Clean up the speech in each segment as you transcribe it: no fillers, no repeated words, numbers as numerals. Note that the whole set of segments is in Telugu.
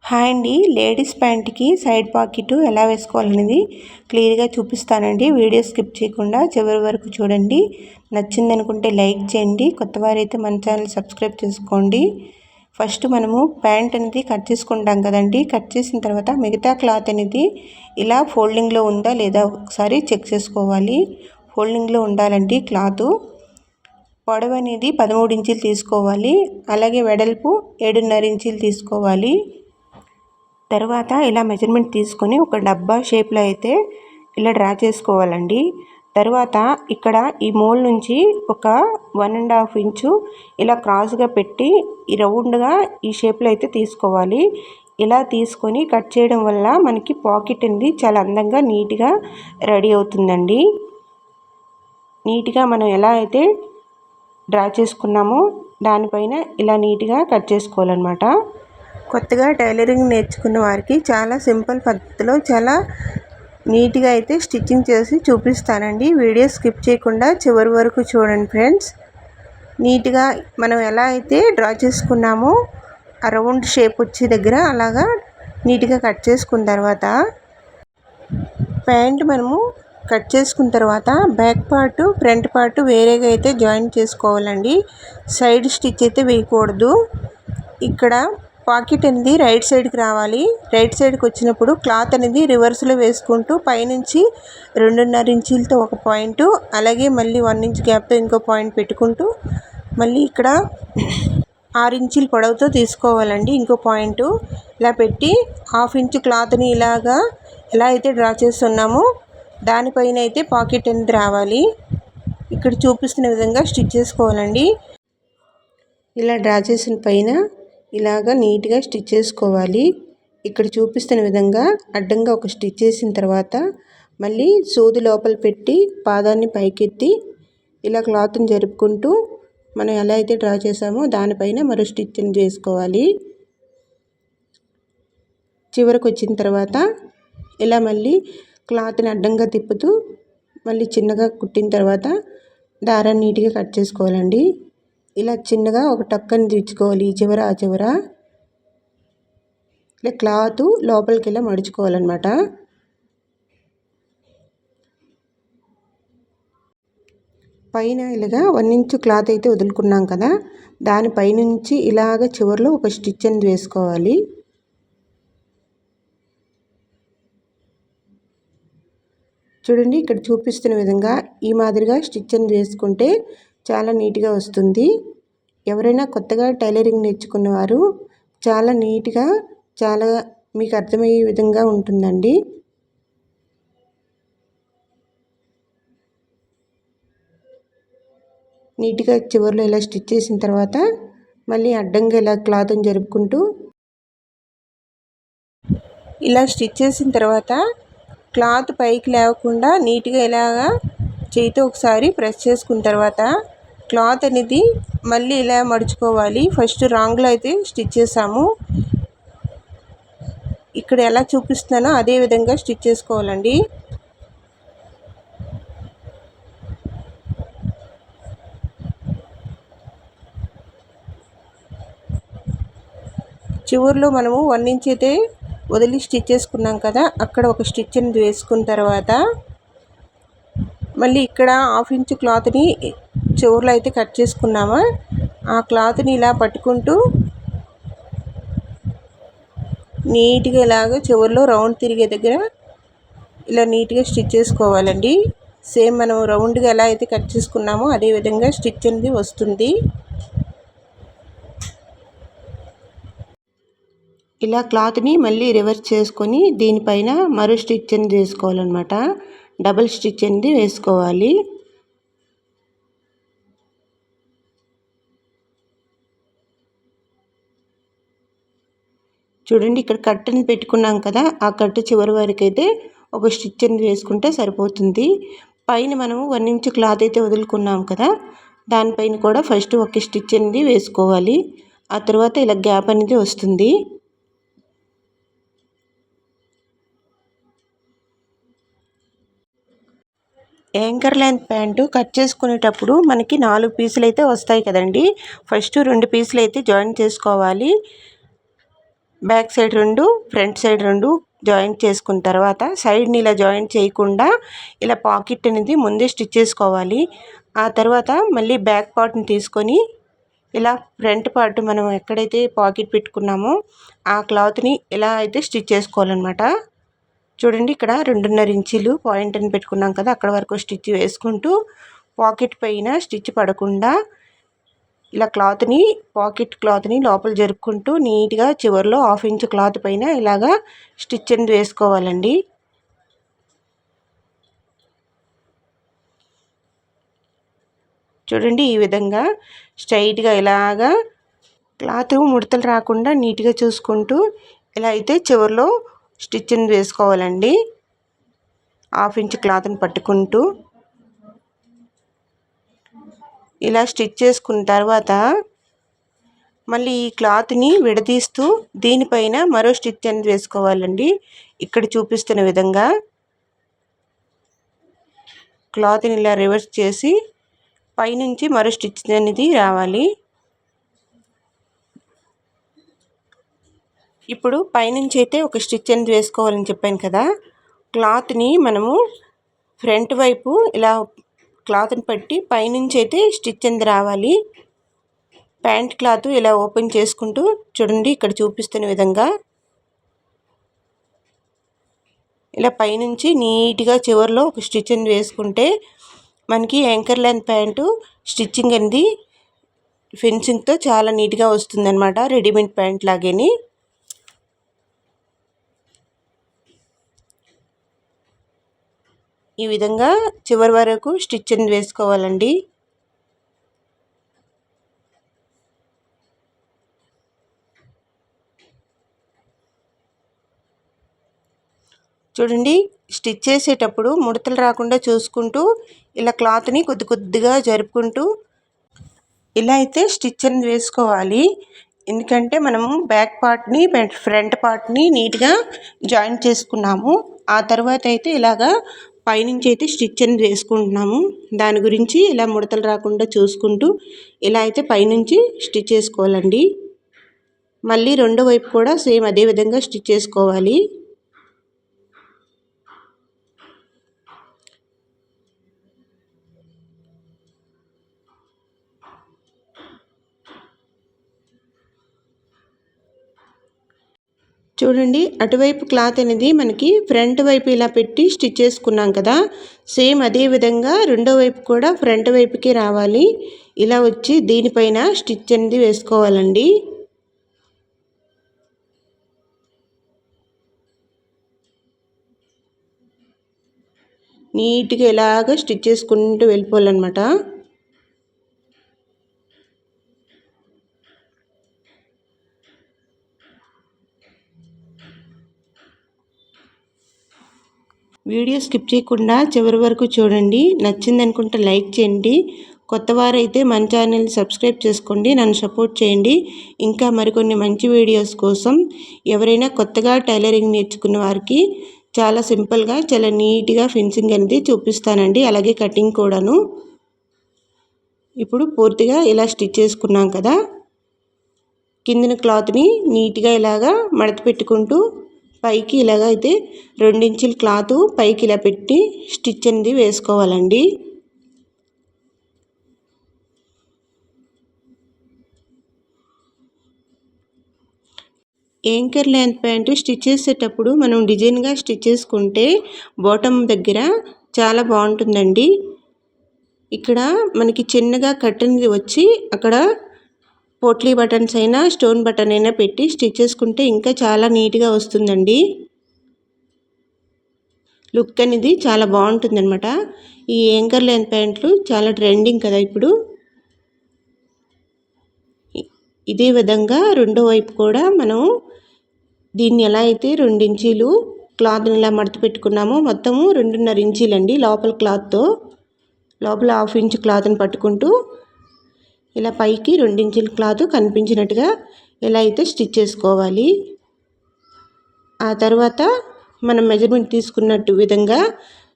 హాయ్ అండి. లేడీస్ ప్యాంట్కి సైడ్ పాకెట్ ఎలా వేసుకోవాలనేది క్లియర్గా చూపిస్తానండి. వీడియో స్కిప్ చేయకుండా చివరి వరకు చూడండి. నచ్చిందనుకుంటే లైక్ చేయండి. కొత్త వారైతే మన ఛానల్ సబ్స్క్రైబ్ చేసుకోండి. ఫస్ట్ మనము ప్యాంట్ అనేది కట్ చేసుకుంటాం కదండి. కట్ చేసిన తర్వాత మిగతా క్లాత్ అనేది ఇలా ఫోల్డింగ్లో ఉందా లేదా ఒకసారి చెక్ చేసుకోవాలి. ఫోల్డింగ్లో ఉండాలండి క్లాత్. పొడవు అనేది 13 ఇంచులు తీసుకోవాలి. అలాగే వెడల్పు 7.5 ఇంచులు తీసుకోవాలి. తర్వాత ఇలా మెజర్మెంట్ తీసుకొని ఒక డబ్బా షేప్లో అయితే ఇలా డ్రా చేసుకోవాలండి. తర్వాత ఇక్కడ ఈ మూల నుంచి ఒక 1.5 ఇంచు ఇలా క్రాస్గా పెట్టి ఈ రౌండ్గా ఈ షేప్లో అయితే తీసుకోవాలి. ఇలా తీసుకొని కట్ చేయడం వల్ల మనకి పాకెట్ అనేది చాలా అందంగా నీట్గా రెడీ అవుతుందండి. నీట్గా మనం ఎలా అయితే డ్రా చేసుకున్నామో దానిపైన ఇలా నీట్గా కట్ చేసుకోవాలన్నమాట. కొత్తగా టైలరింగ్ నేర్చుకున్న వారికి చాలా సింపుల్ పద్ధతిలో చాలా నీట్గా అయితే స్టిచ్చింగ్ చేసి చూపిస్తానండి. వీడియో స్కిప్ చేయకుండా చివరి వరకు చూడండి ఫ్రెండ్స్. నీట్గా మనం ఎలా అయితే డ్రా చేసుకున్నామో ఆ రౌండ్ షేప్ వచ్చే దగ్గర అలాగా నీట్గా కట్ చేసుకున్న తర్వాత ప్యాంట్ మనము కట్ చేసుకున్న తర్వాత బ్యాక్ పార్ట్ ఫ్రంట్ పార్ట్ వేరేగా అయితే జాయిన్ చేసుకోవాలండి. సైడ్ స్టిచ్ అయితే వేయకూడదు. ఇక్కడ పాకెట్ అనేది రైట్ సైడ్కి రావాలి. రైట్ సైడ్కి వచ్చినప్పుడు క్లాత్ అనేది రివర్స్లో వేసుకుంటూ పైనుంచి 2.5 ఇంచులతో ఒక పాయింట్, అలాగే మళ్ళీ 1 ఇంచ్ గ్యాప్తో ఇంకో పాయింట్ పెట్టుకుంటూ మళ్ళీ ఇక్కడ 6 ఇంచుల పొడవుతో తీసుకోవాలండి ఇంకో పాయింట్. ఇలా పెట్టి 1/2 ఇంచు క్లాత్ని ఇలాగా ఎలా అయితే డ్రా చేస్తున్నామో దానిపైన అయితే పాకెట్ అనేది రావాలి. ఇక్కడ చూపిస్తున్న విధంగా స్టిచ్ చేసుకోవాలండి. ఇలా డ్రా చేసిన పైన ఇలాగా నీట్గా స్టిచ్ చేసుకోవాలి. ఇక్కడ చూపిస్తున్న విధంగా అడ్డంగా ఒక స్టిచ్ చేసిన తర్వాత మళ్ళీ సూది లోపల పెట్టి పాదాన్ని పైకెత్తి ఇలా క్లాత్ని జరుపుకుంటూ మనం ఎలా అయితే డ్రా చేసామో దానిపైన మరో స్టిచ్ని చేసుకోవాలి. చివరికి వచ్చిన తర్వాత ఇలా మళ్ళీ క్లాత్ని అడ్డంగా తిప్పుతూ మళ్ళీ చిన్నగా కుట్టిన తర్వాత దారాన్ని నీట్గా కట్ చేసుకోవాలండి. ఇలా చిన్నగా ఒక టక్కని దించుకోవాలి. ఈ చివర ఆ చివర ఇలా క్లాత్ లోపలికి ఇలా మడుచుకోవాలన్నమాట. పైన ఇలాగా 1 ఇంచు క్లాత్ అయితే వదులుకున్నాం కదా, దానిపైనుంచి ఇలాగ చివరిలో ఒక స్టిచ్ అనేది వేసుకోవాలి. చూడండి ఇక్కడ చూపిస్తున్న విధంగా ఈ మాదిరిగా స్టిచ్ అనేది వేసుకుంటే చాలా నీట్గా వస్తుంది. ఎవరైనా కొత్తగా టైలరింగ్ నేర్చుకున్నవారు చాలా నీట్గా చాలా మీకు అర్థమయ్యే విధంగా ఉంటుందండి. నీట్గా చివరిలో ఇలా స్టిచ్ చేసిన తర్వాత మళ్ళీ అడ్డంగా ఇలా క్లాత్ని జరుపుకుంటూ ఇలా స్టిచ్ చేసిన తర్వాత క్లాత్ పైకి లేవకుండా నీట్గా ఇలాగా చేతితో ఒకసారి ప్రెస్ చేసుకున్న తర్వాత క్లాత్ అనేది మళ్ళీ ఇలా మడుచుకోవాలి. ఫస్ట్ రాంగ్లో అయితే స్టిచ్ చేసాము. ఇక్కడ ఎలా చూపిస్తున్నానో అదే విధంగా స్టిచ్ చేసుకోవాలండి. చివరిలో మనము 1 ఇంచ్ అయితే వదిలి స్టిచ్ చేసుకున్నాం కదా, అక్కడ ఒక స్టిచ్ అనేది వేసుకున్న తర్వాత మళ్ళీ ఇక్కడ 1/2 ఇంచు క్లాత్ని చివరిలో అయితే కట్ చేసుకున్నామా ఆ క్లాత్ని ఇలా పట్టుకుంటూ నీట్గా ఇలాగ చివరిలో రౌండ్ తిరిగే దగ్గర ఇలా నీట్గా స్టిచ్ చేసుకోవాలండి. సేమ్ మనం రౌండ్గా ఎలా అయితే కట్ చేసుకున్నామో అదే విధంగా స్టిచ్ అనేది వస్తుంది. ఇలా క్లాత్ని మళ్ళీ రివర్స్ చేసుకొని దీనిపైన మరో స్టిచ్ అనేది వేసుకోవాలన్నమాట. డబుల్ స్టిచ్ అనేది వేసుకోవాలి. చూడండి ఇక్కడ కట్టుని పెట్టుకున్నాం కదా, ఆ కట్టు చివరి వరకు అయితే ఒక స్టిచ్ అనేది వేసుకుంటే సరిపోతుంది. పైన మనము 1 ఇంచు క్లాత్ అయితే వదులుకున్నాం కదా, దానిపైన కూడా ఫస్ట్ ఒక స్టిచ్ అనేది వేసుకోవాలి. ఆ తర్వాత ఇలా గ్యాప్ అనేది వస్తుంది. యాంకర్ లెంత్ ప్యాంటు కట్ చేసుకునేటప్పుడు మనకి 4 పీసులు అయితే వస్తాయి కదండి. ఫస్ట్ 2 పీసులు అయితే జాయిన్ చేసుకోవాలి. Back side 2 front side 2 joint చేసుకున్న తర్వాత సైడ్ని ఇలా జాయింట్ చేయకుండా ఇలా పాకెట్ అనేది ముందే స్టిచ్ చేసుకోవాలి. ఆ తర్వాత మళ్ళీ బ్యాక్ పార్ట్ని తీసుకొని ఇలా ఫ్రంట్ పార్ట్ మనం ఎక్కడైతే పాకెట్ పెట్టుకున్నామో ఆ క్లాత్ని ఇలా అయితే స్టిచ్ చేసుకోవాలన్నమాట. చూడండి, ఇక్కడ 2.5 ఇంచీలు పాయింట్ అని పెట్టుకున్నాం కదా, అక్కడ వరకు స్టిచ్ వేసుకుంటూ పాకెట్ పైన స్టిచ్ పడకుండా ఇలా పాకెట్ క్లాత్ని లోపల జరుపుకుంటూ నీట్గా చివరిలో 1/2 ఇంచ్ క్లాత్ పైన ఇలాగా స్టిచ్ అనేది వేసుకోవాలండి. చూడండి, ఈ విధంగా స్ట్రైట్గా ఇలాగా క్లాత్ ముడతలు రాకుండా నీట్గా చూసుకుంటూ ఇలా అయితే చివరిలో స్టిచ్ అనేది వేసుకోవాలండి. 1/2 ఇంచ్ క్లాత్ని పట్టుకుంటూ ఇలా స్టిచ్ చేసుకున్న తర్వాత మళ్ళీ ఈ క్లాత్ని విడదీస్తూ దీనిపైన మరో స్టిచ్ అనేది వేసుకోవాలండి. ఇక్కడ చూపిస్తున్న విధంగా క్లాత్ని ఇలా రివర్స్ చేసి పైనుంచి మరో స్టిచ్ అనేది రావాలి. ఇప్పుడు పైనుంచి అయితే ఒక స్టిచ్ అనేది వేసుకోవాలని చెప్పాను కదా, క్లాత్ని మనము ఫ్రంట్ వైపు ఇలా క్లాత్ని పట్టి పైనుంచి అయితే స్టిచ్ అనేది రావాలి. ప్యాంట్ క్లాత్ ఇలా ఓపెన్ చేసుకుంటూ చూడండి, ఇక్కడ చూపిస్తున్న విధంగా ఇలా పైనుంచి నీట్గా చివరిలో ఒక స్టిచ్ అనేది వేసుకుంటే మనకి యాంకర్ లెంత్ ప్యాంటు స్టిచ్చింగ్ అనేది ఫినిషింగ్తో చాలా నీట్గా వస్తుందన్నమాట, రెడీమేడ్ ప్యాంట్ లాగేని. ఈ విధంగా చివరి వరకు స్టిచ్ అనేది వేసుకోవాలండి. చూడండి, స్టిచ్ చేసేటప్పుడు ముడతలు రాకుండా చూసుకుంటూ ఇలా క్లాత్ని కొద్దిగా జరుపుకుంటూ ఇలా అయితే స్టిచ్ అనేది వేసుకోవాలి. ఎందుకంటే మనము బ్యాక్ పార్ట్ని ఫ్రంట్ పార్ట్ని నీట్గా జాయింట్ చేసుకున్నాము. ఆ తర్వాత అయితే ఇలాగా పైనుంచి అయితే స్టిచ్ అనేది వేసుకుంటున్నాము. దాని గురించి ఇలా ముడతలు రాకుండా చూసుకుంటూ ఇలా అయితే పైనుంచి స్టిచ్ చేసుకోవాలండి. మళ్ళీ రెండో వైపు కూడా సేమ్ అదే విధంగా స్టిచ్ చేసుకోవాలి. చూడండి, అటువైపు క్లాత్ అనేది మనకి ఫ్రంట్ వైపు ఇలా పెట్టి స్టిచ్ చేసుకున్నాం కదా, సేమ్ అదే విధంగా రెండో వైపు కూడా ఫ్రంట్ వైపుకి రావాలి. ఇలా వచ్చి దీనిపైన స్టిచ్ అనేది వేసుకోవాలండి. నీట్గా ఇలాగ స్టిచ్ చేసుకుంటూ వెళ్ళిపోవాలన్నమాట. వీడియో స్కిప్ చేయకుండా చివరి వరకు చూడండి. నచ్చింది అనుకుంటే లైక్ చేయండి. కొత్త వారైతే మన ఛానల్ని సబ్స్క్రైబ్ చేసుకోండి, నన్ను సపోర్ట్ చేయండి. ఇంకా మరికొన్ని మంచి వీడియోస్ కోసం ఎవరైనా కొత్తగా టైలరింగ్ నేర్చుకున్న వారికి చాలా సింపుల్గా చాలా నీట్గా ఫినిషింగ్ అనేది చూపిస్తానండి, అలాగే కటింగ్ కూడాను. ఇప్పుడు పూర్తిగా ఇలా స్టిచ్ చేసుకున్నాం కదా, కిందిన క్లాత్ని నీట్గా ఇలాగా మడత పెట్టుకుంటూ పైకి ఇలాగ అయితే 2 ఇంచుల క్లాత్ పైకి ఇలా పెట్టి స్టిచ్ అనేది వేసుకోవాలండి. యాంకర్ లెంత్ ప్యాంటు స్టిచ్ చేసేటప్పుడు మనం డిజైన్గా స్టిచ్ చేసుకుంటే బాటమ్ దగ్గర చాలా బాగుంటుందండి. ఇక్కడ మనకి చిన్నగా కట్ అనేది వచ్చి అక్కడ పోట్లీ బటన్స్ అయినా స్టోన్ బటన్ అయినా పెట్టి స్టిచ్ చేసుకుంటే ఇంకా చాలా నీట్గా వస్తుందండి. లుక్ అనేది చాలా బాగుంటుందన్నమాట. ఈ యాంకర్ లెంత్ ప్యాంట్లు చాలా ట్రెండింగ్ కదా ఇప్పుడు. ఇదే విధంగా రెండో వైపు కూడా మనం దీన్ని ఎలా అయితే 2 ఇంచీలు క్లాత్ని ఇలా మడత పెట్టుకున్నామో మొత్తము 2.5 ఇంచీలండి లోపల క్లాత్తో. లోపల 1/2 ఇంచ్ క్లాత్ని పట్టుకుంటూ ఇలా పైకి 2 ఇంచుల క్లాత్ కనిపించినట్టుగా ఇలా అయితే స్టిచ్ చేసుకోవాలి. ఆ తర్వాత మనం మెజర్మెంట్ తీసుకున్నట్టు విధంగా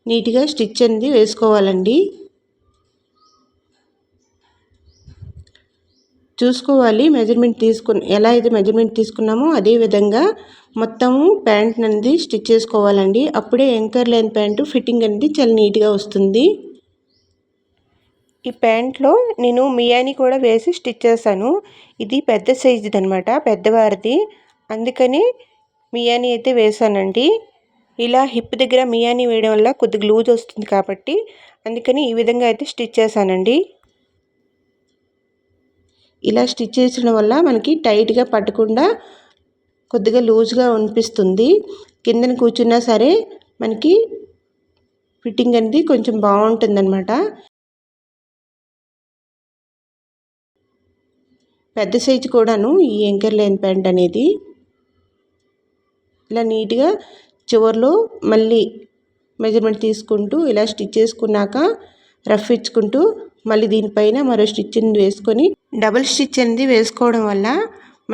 నీట్గా స్టిచ్ అనేది వేసుకోవాలండి. చూసుకోవాలి. మెజర్మెంట్ ఎలా అయితే మెజర్మెంట్ తీసుకున్నామో అదే విధంగా మొత్తము ప్యాంట్ అనేది స్టిచ్ చేసుకోవాలండి. అప్పుడే యాంకర్ లెంత్ ప్యాంటు ఫిట్టింగ్ అనేది చాలా నీట్గా వస్తుంది. ఈ ప్యాంట్లో నేను మియాని కూడా వేసి స్టిచ్ చేశాను. ఇది పెద్ద సైజుది అనమాట, పెద్దవారిది. అందుకని మియాని అయితే వేసానండి. ఇలా హిప్ దగ్గర మియాని వేయడం వల్ల కొద్దిగా లూజ్ వస్తుంది కాబట్టి అందుకని ఈ విధంగా అయితే స్టిచ్ చేశానండి. ఇలా స్టిచ్ చేసడం వల్ల మనకి టైట్గా పట్టకుండా కొద్దిగా లూజ్గా అనిపిస్తుంది. కిందన కూర్చున్నా సరే మనకి ఫిట్టింగ్ అనేది కొంచెం బాగుంటుందన్నమాట. పెద్ద సైజు కూడాను ఈ యాంకర్ లెంత్ ప్యాంట్ అనేది. ఇలా నీట్గా చివర్లో మళ్ళీ మెజర్మెంట్ తీసుకుంటూ ఇలా స్టిచ్ చేసుకున్నాక రఫ్ ఇచ్చుకుంటూ మళ్ళీ దీనిపైన మరో స్టిచ్ని వేసుకొని డబుల్ స్టిచ్ అనేది వేసుకోవడం వల్ల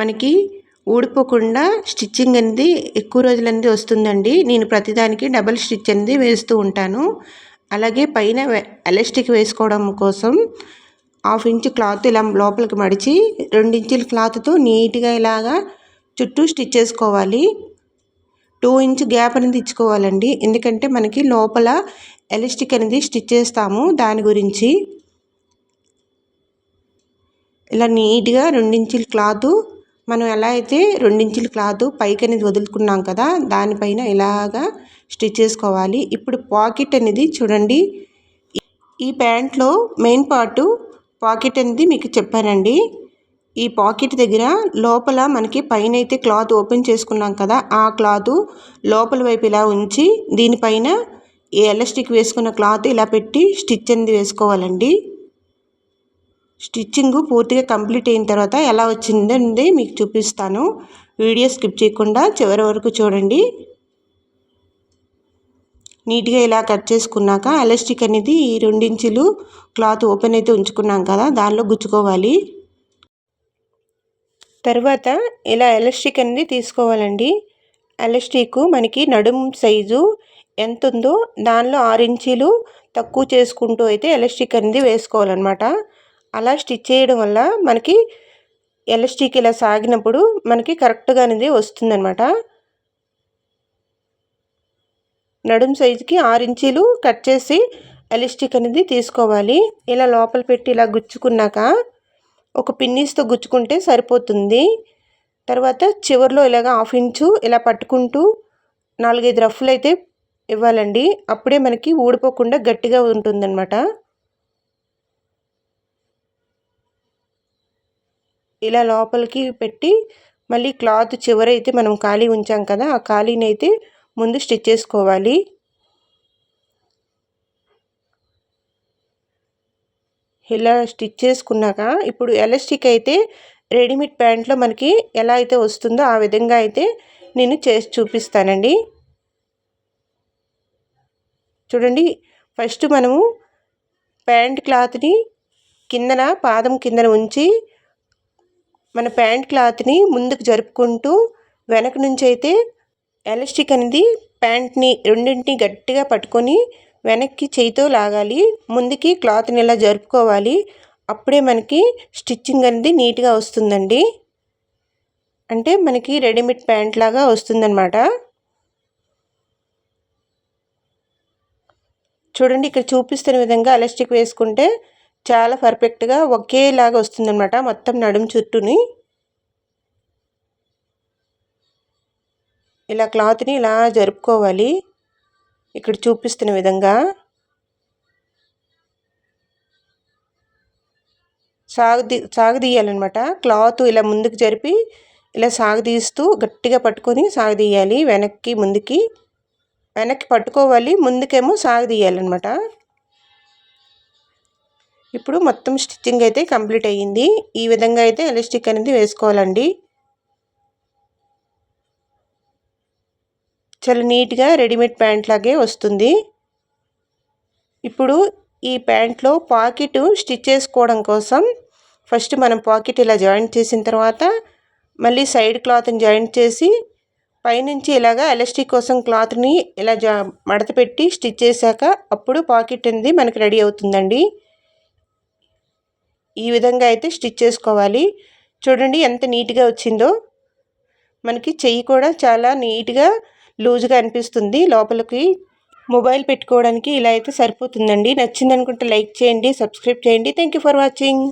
మనకి ఊడిపోకుండా స్టిచ్చింగ్ అనేది ఎక్కువ రోజులు అనేది వస్తుందండి. నేను ప్రతిదానికి డబుల్ స్టిచ్ అనేది వేస్తూ ఉంటాను. అలాగే పైన ఎలాస్టిక్ వేసుకోవడం కోసం 1/2 ఇంచ్ క్లాత్ ఇలా లోపలికి మడిచి 2 ఇంచుల క్లాత్తో నీట్గా ఇలాగా చుట్టూ స్టిచ్ చేసుకోవాలి. 2 ఇంచ్ గ్యాప్ అనేది ఇచ్చుకోవాలండి. ఎందుకంటే మనకి లోపల ఎలాస్టిక్ అనేది స్టిచ్ చేస్తాము, దాని గురించి. ఇలా నీట్గా 2 ఇంచుల క్లాత్ మనం ఎలా అయితే 2 ఇంచుల క్లాత్ పైకి అనేది వదులుకున్నాం కదా, దానిపైన ఇలాగా స్టిచ్ చేసుకోవాలి. ఇప్పుడు పాకెట్ అనేది చూడండి. ఈ ప్యాంట్లో మెయిన్ పార్టు పాకెట్ అనేది మీకు చెప్పానండి. ఈ పాకెట్ దగ్గర లోపల మనకి పైన అయితే క్లాత్ ఓపెన్ చేసుకున్నాం కదా, ఆ క్లాత్ లోపల వైపు ఇలా ఉంచి దీనిపైన ఈ ఎలాస్టిక్ వేసుకున్న క్లాత్ ఇలా పెట్టి స్టిచ్ అనేది వేసుకోవాలండి. స్టిచ్చింగ్ పూర్తిగా కంప్లీట్ అయిన తర్వాత ఎలా వచ్చిందండి మీకు చూపిస్తాను. వీడియో స్కిప్ చేయకుండా చివరి వరకు చూడండి. నీట్గా ఇలా కట్ చేసుకున్నాక ఎలాస్టిక్ అనేది 2 ఇంచులు క్లాత్ ఓపెన్ అయితే ఉంచుకున్నాం కదా, దానిలో గుచ్చుకోవాలి. తర్వాత ఇలా ఎలాస్టిక్ అనేది తీసుకోవాలండి. ఎలాస్టిక్ మనకి నడుము సైజు ఎంత ఉందో దానిలో 6 ఇంచీలు తక్కువ చేసుకుంటూ అయితే ఎలాస్టిక్ అనేది వేసుకోవాలన్నమాట. అలా స్టిచ్ చేయడం వల్ల మనకి ఎలాస్టిక్ ఇలా సాగినప్పుడు మనకి కరెక్ట్గా అనేది వస్తుందన్నమాట. నడుము సైజుకి 6 ఇంచీలు కట్ చేసి ఎలాస్టిక్ అనేది తీసుకోవాలి. ఇలా లోపల పెట్టి ఇలా గుచ్చుకున్నాక ఒక పిన్నీస్తో గుచ్చుకుంటే సరిపోతుంది. తర్వాత చివరిలో ఇలాగ 1/2 ఇంచు ఇలా పట్టుకుంటూ 4-5 రఫ్లు అయితే ఇవ్వాలండి. అప్పుడే మనకి ఊడిపోకుండా గట్టిగా ఉంటుందన్నమాట. ఇలా లోపలికి పెట్టి మళ్ళీ క్లాత్ చివరైతే మనం ఖాళీ ఉంచాం కదా, ఆ ఖాళీని అయితే ముందు స్టిచ్ చేసుకోవాలి. ఇలా స్టిచ్ చేసుకున్నాక ఇప్పుడు ఎలాస్టిక్ అయితే రెడీమేడ్ ప్యాంట్లో మనకి ఎలా అయితే వస్తుందో ఆ విధంగా అయితే నేను చేసి చూపిస్తానండి. చూడండి, ఫస్ట్ మనము ప్యాంట్ క్లాత్ని కిందన పాదం కిందన ఉంచి మన ప్యాంట్ క్లాత్ని ముందుకు జరుపుకుంటూ వెనక నుంచి అయితే ఎలాస్టిక్ అనేది ప్యాంట్ని రెండింటిని గట్టిగా పట్టుకొని వెనక్కి చేయితో లాగాలి. ముందుకి క్లాత్ని ఇలా జరుపుకోవాలి. అప్పుడే మనకి స్టిచ్చింగ్ అనేది నీట్గా వస్తుందండి. అంటే మనకి రెడీమేడ్ ప్యాంట్ లాగా వస్తుందన్నమాట. చూడండి, ఇక్కడ చూపిస్తున్న విధంగా ఎలాస్టిక్ వేసుకుంటే చాలా పర్ఫెక్ట్గా ఒకేలాగా వస్తుందన్నమాట మొత్తం నడుము చుట్టూని. ఇలా క్లాత్ని ఇలా జరుపుకోవాలి ఇక్కడ చూపిస్తున్న విధంగా. సాగదీయాలన్నమాట. క్లాత్ ఇలా ముందుకు జరిపి ఇలా సాగదీస్తూ గట్టిగా పట్టుకొని సాగదీయాలి. వెనక్కి పట్టుకోవాలి, ముందుకేమో సాగదీయాలన్నమాట. ఇప్పుడు మొత్తం స్టిచ్చింగ్ అయితే కంప్లీట్ అయ్యింది. ఈ విధంగా అయితే ఎలాస్టిక్ అనేది వేసుకోవాలండి. చాలా నీట్గా రెడీమేడ్ ప్యాంట్ లాగే వస్తుంది. ఇప్పుడు ఈ ప్యాంట్లో పాకెట్ స్టిచ్ చేసుకోవడం కోసం ఫస్ట్ మనం పాకెట్ ఇలా జాయింట్ చేసిన తర్వాత మళ్ళీ సైడ్ క్లాత్ని జాయింట్ చేసి పైనుంచి ఇలాగా ఎలాస్టిక్ కోసం క్లాత్ని ఇలా మడత పెట్టి స్టిచ్ చేశాక అప్పుడు పాకెట్ అనేది మనకి రెడీ అవుతుందండి. ఈ విధంగా అయితే స్టిచ్ చేసుకోవాలి. చూడండి ఎంత నీట్గా వచ్చిందో. మనకి చెయ్యి కూడా చాలా నీట్గా లూజ్గా అనిపిస్తుంది. లోపలికి మొబైల్ పెట్టుకోవడానికి ఇలా అయితే సరిపోతుందండి. నచ్చిందనుకుంటే లైక్ చేయండి, సబ్స్క్రైబ్ చేయండి. Thank you for watching.